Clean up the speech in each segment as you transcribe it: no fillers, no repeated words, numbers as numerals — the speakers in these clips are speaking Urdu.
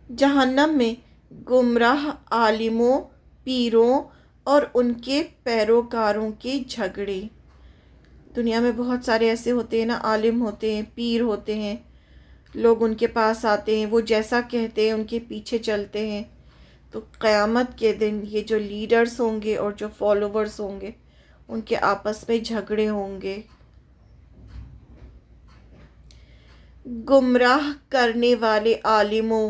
جہنم میں گمراہ عالموں، پیروں اور ان کے پیروکاروں کے جھگڑے۔ دنیا میں بہت سارے ایسے ہوتے ہیں نا، عالم ہوتے ہیں، پیر ہوتے ہیں، لوگ ان کے پاس آتے ہیں، وہ جیسا کہتے ہیں ان کے پیچھے چلتے ہیں۔ تو قیامت کے دن یہ جو لیڈرز ہوں گے اور جو فالوورز ہوں گے ان کے آپس میں جھگڑے ہوں گے۔ گمراہ کرنے والے عالموں،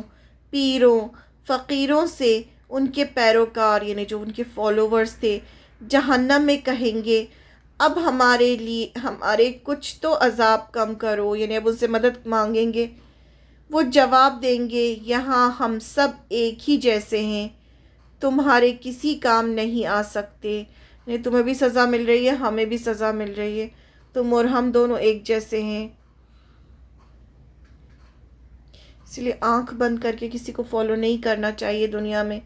پیروں، فقیروں سے ان کے پیروکار یعنی جو ان کے فالوورز تھے جہنم میں کہیں گے اب ہمارے کچھ تو عذاب کم کرو، یعنی اب ان سے مدد مانگیں گے۔ وہ جواب دیں گے یہاں ہم سب ایک ہی جیسے ہیں، تمہارے کسی کام نہیں آ سکتے، یعنی تمہیں بھی سزا مل رہی ہے، ہمیں بھی سزا مل رہی ہے، تم اور ہم دونوں ایک جیسے ہیں۔ اس لیے آنکھ بند کر کے کسی کو فالو نہیں کرنا چاہیے دنیا میں۔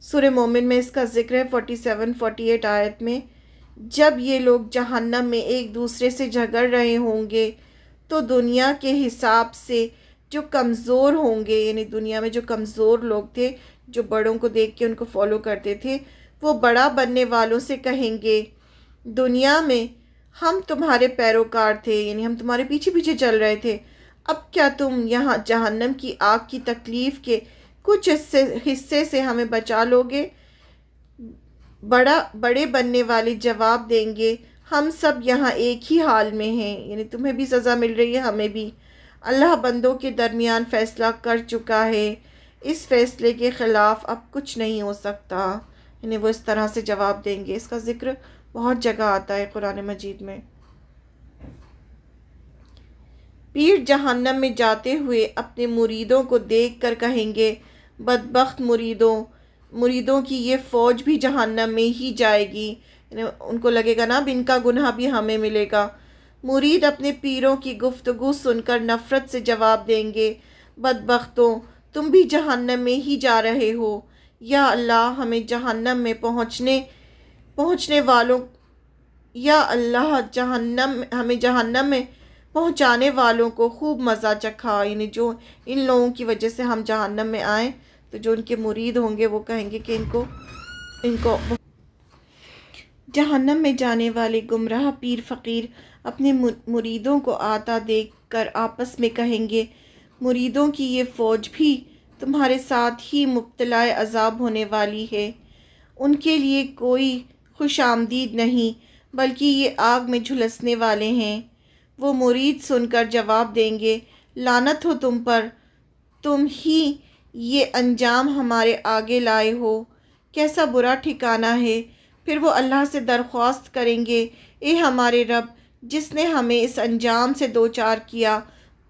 سورہ مومن میں اس کا ذکر ہے 47-48 آیت میں، جب یہ لوگ جہنم میں ایک دوسرے سے جھگڑ رہے ہوں گے تو دنیا کے حساب سے جو کمزور ہوں گے، یعنی دنیا میں جو کمزور لوگ تھے جو بڑوں کو دیکھ کے ان کو فالو کرتے تھے، وہ بڑا بننے والوں سے کہیں گے دنیا میں ہم تمہارے پیروکار تھے، یعنی ہم تمہارے پیچھے پیچھے چل رہے تھے، اب کیا تم یہاں جہنم کی آگ کی تکلیف کے کچھ حصے سے ہمیں بچا لو گے؟ بڑے بننے والے جواب دیں گے ہم سب یہاں ایک ہی حال میں ہیں، یعنی تمہیں بھی سزا مل رہی ہے، ہمیں بھی۔ اللہ بندوں کے درمیان فیصلہ کر چکا ہے، اس فیصلے کے خلاف اب کچھ نہیں ہو سکتا، یعنی وہ اس طرح سے جواب دیں گے۔ اس کا ذکر بہت جگہ آتا ہے قرآن مجید میں۔ پیر جہنم میں جاتے ہوئے اپنے مریدوں کو دیکھ کر کہیں گے بدبخت مریدوں کی یہ فوج بھی جہنم میں ہی جائے گی، یعنی ان کو لگے گا نا اب ان کا گناہ بھی ہمیں ملے گا۔ مرید اپنے پیروں کی گفتگو سن کر نفرت سے جواب دیں گے بدبختوں، تم بھی جہنم میں ہی جا رہے ہو، یا اللہ ہمیں جہنم میں پہنچنے والوں یا اللہ ہمیں جہنم میں پہنچانے والوں کو خوب مزہ چکھا، یعنی جو ان لوگوں کی وجہ سے ہم جہنم میں آئیں تو جو ان کے مرید ہوں گے وہ کہیں گے کہ ان کو جہنم میں جانے والے گمراہ پیر فقیر اپنے مریدوں کو آتا دیکھ کر آپس میں کہیں گے مریدوں کی یہ فوج بھی تمہارے ساتھ ہی مبتلا عذاب ہونے والی ہے، ان کے لیے کوئی خوش آمدید نہیں بلکہ یہ آگ میں جھلسنے والے ہیں۔ وہ مرید سن کر جواب دیں گے لعنت ہو تم پر، تم ہی یہ انجام ہمارے آگے لائے ہو، کیسا برا ٹھکانہ ہے۔ پھر وہ اللہ سے درخواست کریں گے اے ہمارے رب، جس نے ہمیں اس انجام سے دوچار کیا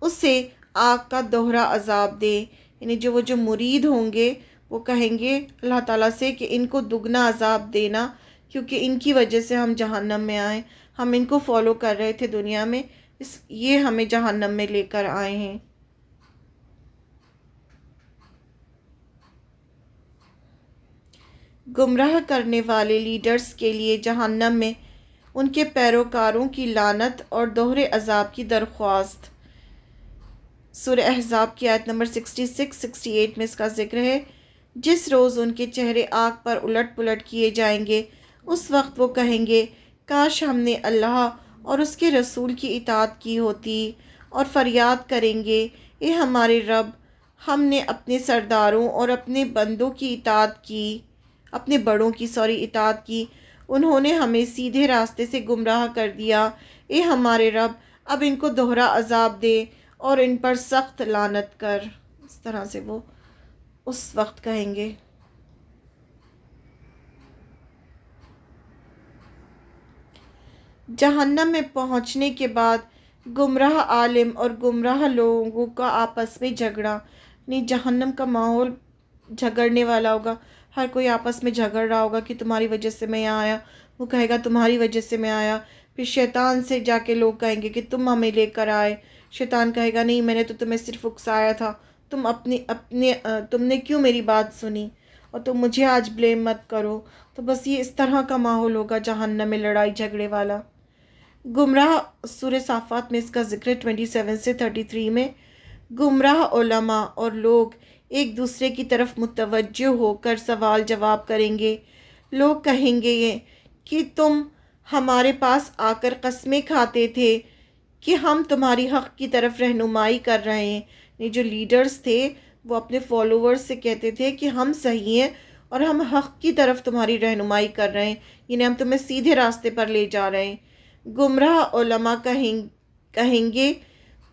اسے آگ کا دوہرا عذاب دے، یعنی جو مرید ہوں گے وہ کہیں گے اللہ تعالیٰ سے کہ ان کو دگنا عذاب دینا، کیونکہ ان کی وجہ سے ہم جہنم میں آئے، ہم ان کو فالو کر رہے تھے دنیا میں، یہ ہمیں جہنم میں لے کر آئے ہیں۔ گمراہ کرنے والے لیڈرز کے لیے جہنم میں ان کے پیروکاروں کی لعنت اور دوہرے عذاب کی درخواست۔ سورہ احزاب کی آیت نمبر 66-68 میں اس کا ذکر ہے، جس روز ان کے چہرے آگ پر الٹ پلٹ کیے جائیں گے اس وقت وہ کہیں گے کاش ہم نے اللہ اور اس کے رسول کی اطاعت کی ہوتی، اور فریاد کریں گے اے ہمارے رب، ہم نے اپنے سرداروں اور اپنے بڑوں کی اطاعت کی، انہوں نے ہمیں سیدھے راستے سے گمراہ کر دیا، اے ہمارے رب اب ان کو دوہرا عذاب دے اور ان پر سخت لعنت کر۔ اس طرح سے وہ اس وقت کہیں گے۔ جہنم میں پہنچنے کے بعد گمراہ عالم اور گمراہ لوگوں کا آپس میں جھگڑا، یعنی جہنم کا ماحول جھگڑنے والا ہوگا، ہر کوئی آپس میں جھگڑ رہا ہوگا کہ تمہاری وجہ سے میں یہاں آیا، وہ کہے گا تمہاری وجہ سے میں آیا، پھر شیطان سے جا کے لوگ کہیں گے کہ تم ہمیں لے کر آئے، شیطان کہے گا نہیں میں نے تو تمہیں صرف اکسایا تھا، تم نے کیوں میری بات سنی، اور تم مجھے آج بلیم مت کرو۔ تو بس یہ اس طرح کا ماحول ہوگا جہنم میں، لڑائی جھگڑے والا۔ گمراہ سورہ صافات میں اس کا ذکر 27 سے 33 میں، گمراہ علماء اور لوگ ایک دوسرے کی طرف متوجہ ہو کر سوال جواب کریں گے۔ لوگ کہیں گے یہ کہ تم ہمارے پاس آ کر قسمیں کھاتے تھے کہ ہم تمہاری حق کی طرف رہنمائی کر رہے ہیں۔ یہ جو لیڈرز تھے وہ اپنے فالوورز سے کہتے تھے کہ ہم صحیح ہیں اور ہم حق کی طرف تمہاری رہنمائی کر رہے ہیں، یعنی ہم تمہیں سیدھے راستے پر لے جا رہے ہیں۔ گمراہ علماء کہیں گے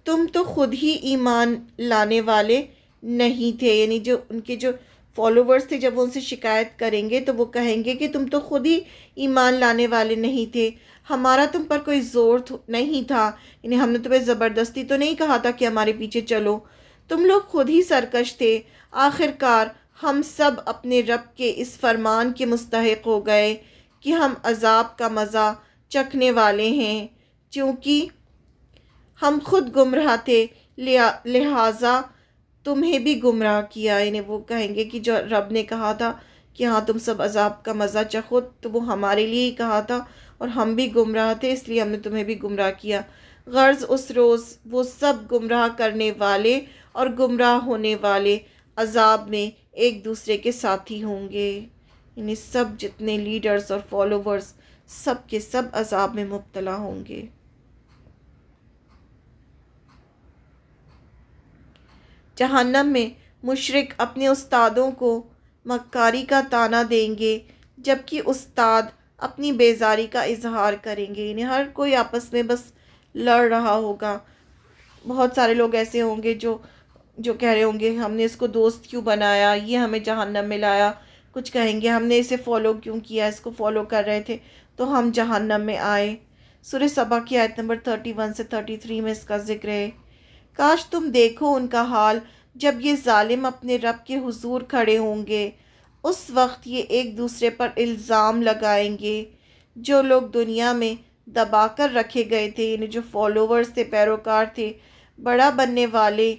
تم تو خود ہی ایمان لانے والے نہیں تھے، یعنی جو ان کے جو فالوورز تھے جب وہ ان سے شکایت کریں گے تو وہ کہیں گے کہ تم تو خود ہی ایمان لانے والے نہیں تھے، ہمارا تم پر کوئی زور نہیں تھا، یعنی ہم نے تمہیں زبردستی تو نہیں کہا تھا کہ ہمارے پیچھے چلو، تم لوگ خود ہی سرکش تھے۔ آخر کار ہم سب اپنے رب کے اس فرمان کے مستحق ہو گئے کہ ہم عذاب کا مزہ چکھنے والے ہیں، چونکہ ہم خود گمراہ تھے لہٰذا تمہیں بھی گمراہ کیا۔ یعنی وہ کہیں گے کہ جو رب نے کہا تھا کہ ہاں تم سب عذاب کا مزہ چکھو، تو وہ ہمارے لیے ہی کہا تھا اور ہم بھی گمراہ تھے، اس لیے ہم نے تمہیں بھی گمراہ کیا۔ غرض اس روز وہ سب گمراہ کرنے والے اور گمراہ ہونے والے عذاب میں ایک دوسرے کے ساتھی ہوں گے، یعنی سب جتنے لیڈرز اور فالوورز سب کے سب عذاب میں مبتلا ہوں گے۔ جہنم میں مشرک اپنے استادوں کو مکاری کا طعنہ دیں گے، جبکہ استاد اپنی بیزاری کا اظہار کریں گے، یعنی ہر کوئی آپس میں بس لڑ رہا ہوگا۔ بہت سارے لوگ ایسے ہوں گے جو کہہ رہے ہوں گے ہم نے اس کو دوست کیوں بنایا، یہ ہمیں جہنم میں لایا۔ کچھ کہیں گے ہم نے اسے فالو کیوں کیا، اس کو فالو کر رہے تھے تو ہم جہنم میں آئے۔ سورہ سبا کی آیت نمبر 31 سے 33 میں اس کا ذکر ہے۔ کاش تم دیکھو ان کا حال جب یہ ظالم اپنے رب کے حضور کھڑے ہوں گے، اس وقت یہ ایک دوسرے پر الزام لگائیں گے۔ جو لوگ دنیا میں دبا کر رکھے گئے تھے، یعنی جو فالوورز تھے، پیروکار تھے، بڑا بننے والے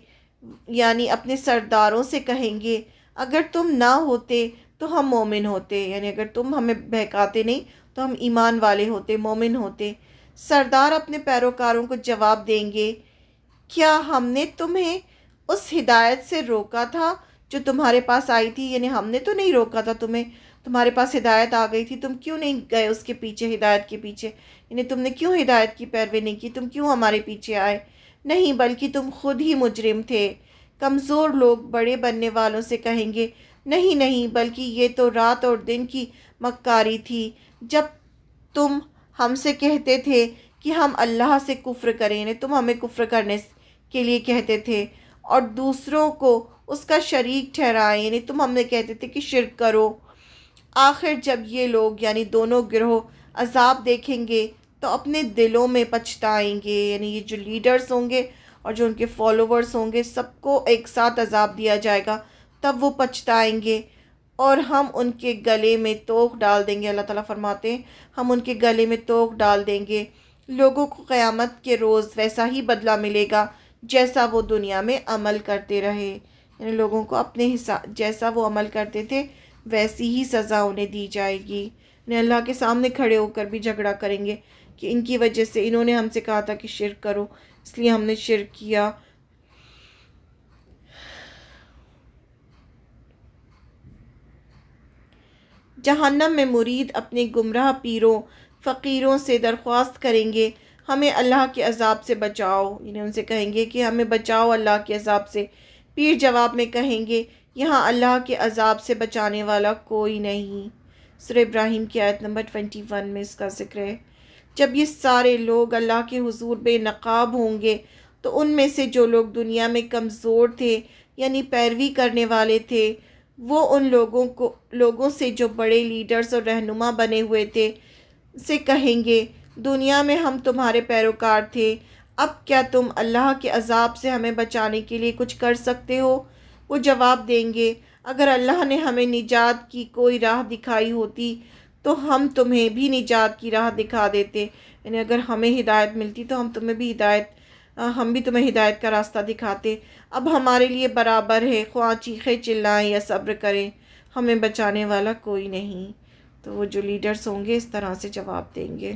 یعنی اپنے سرداروں سے کہیں گے اگر تم نہ ہوتے تو ہم مومن ہوتے، یعنی اگر تم ہمیں بہکاتے نہیں تو ہم ایمان والے ہوتے، مومن ہوتے۔ سردار اپنے پیروکاروں کو جواب دیں گے کیا ہم نے تمہیں اس ہدایت سے روکا تھا جو تمہارے پاس آئی تھی، یعنی ہم نے تو نہیں روکا تھا تمہیں، تمہارے پاس ہدایت آ گئی تھی، تم کیوں نہیں گئے اس کے پیچھے، ہدایت کے پیچھے، یعنی تم نے کیوں ہدایت کی پیروی نہیں کی، تم کیوں ہمارے پیچھے آئے؟ نہیں بلکہ تم خود ہی مجرم تھے۔ کمزور لوگ بڑے بننے والوں سے کہیں گے نہیں نہیں، بلکہ یہ تو رات اور دن کی مکاری تھی جب تم ہم سے کہتے تھے کہ ہم اللہ سے کفر کریں، یعنی تم ہمیں کفر کرنے کے لیے کہتے تھے اور دوسروں کو اس کا شریک ٹھہرائیں، یعنی تم ہم نے کہتے تھے کہ شرک کرو۔ آخر جب یہ لوگ یعنی دونوں گروہ عذاب دیکھیں گے تو اپنے دلوں میں پچھتائیں گے، یعنی یہ جو لیڈرز ہوں گے اور جو ان کے فالوورز ہوں گے سب کو ایک ساتھ عذاب دیا جائے گا، تب وہ پچھتائیں گے اور ہم ان کے گلے میں توق ڈال دیں گے۔ اللہ تعالیٰ فرماتے ہیں ہم ان کے گلے میں توق ڈال دیں گے۔ لوگوں کو قیامت کے روز ویسا ہی بدلہ ملے گا جیسا وہ دنیا میں عمل کرتے رہے، یعنی لوگوں کو اپنے حساب جیسا وہ عمل کرتے تھے ویسی ہی سزا انہیں دی جائے گی، یعنی اللہ کے سامنے کھڑے ہو کر بھی جھگڑا کریں گے کہ ان کی وجہ سے انہوں نے ہم سے کہا تھا کہ شرک کرو، اس لیے ہم نے شرک کیا۔ جہنم میں مرید اپنے گمراہ پیروں فقیروں سے درخواست کریں گے ہمیں اللہ کے عذاب سے بچاؤ، یعنی ان سے کہیں گے کہ ہمیں بچاؤ اللہ کے عذاب سے۔ پیر جواب میں کہیں گے یہاں اللہ کے عذاب سے بچانے والا کوئی نہیں۔ سورہ ابراہیم کی آیت نمبر 21 میں اس کا ذکر ہے۔ جب یہ سارے لوگ اللہ کے حضور بے نقاب ہوں گے تو ان میں سے جو لوگ دنیا میں کمزور تھے یعنی پیروی کرنے والے تھے، وہ ان لوگوں سے جو بڑے لیڈرز اور رہنما بنے ہوئے تھے سے کہیں گے دنیا میں ہم تمہارے پیروکار تھے، اب کیا تم اللہ کے عذاب سے ہمیں بچانے کے لیے کچھ کر سکتے ہو؟ وہ جواب دیں گے اگر اللہ نے ہمیں نجات کی کوئی راہ دکھائی ہوتی تو ہم تمہیں بھی نجات کی راہ دکھا دیتے، یعنی اگر ہمیں ہدایت ملتی تو ہم بھی تمہیں ہدایت کا راستہ دکھاتے۔ اب ہمارے لیے برابر ہے خواہ چیخیں چلائیں یا صبر کریں، ہمیں بچانے والا کوئی نہیں۔ تو وہ جو لیڈرز ہوں گے اس طرح سے جواب دیں گے،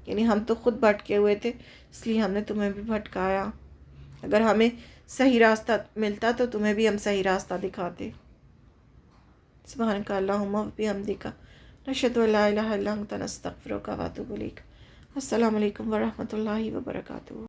یعنی ہم تو خود بھٹکے ہوئے تھے اس لیے ہم نے تمہیں بھی بھٹکایا، اگر ہمیں صحیح راستہ ملتا تو تمہیں بھی ہم صحیح راستہ دکھاتے. سبحانک اللہم و بحمدک نشہد ان لا الہ الا انت نستغفرک و نتوب الیک. السلام علیکم ورحمۃ اللہ وبرکاتہ.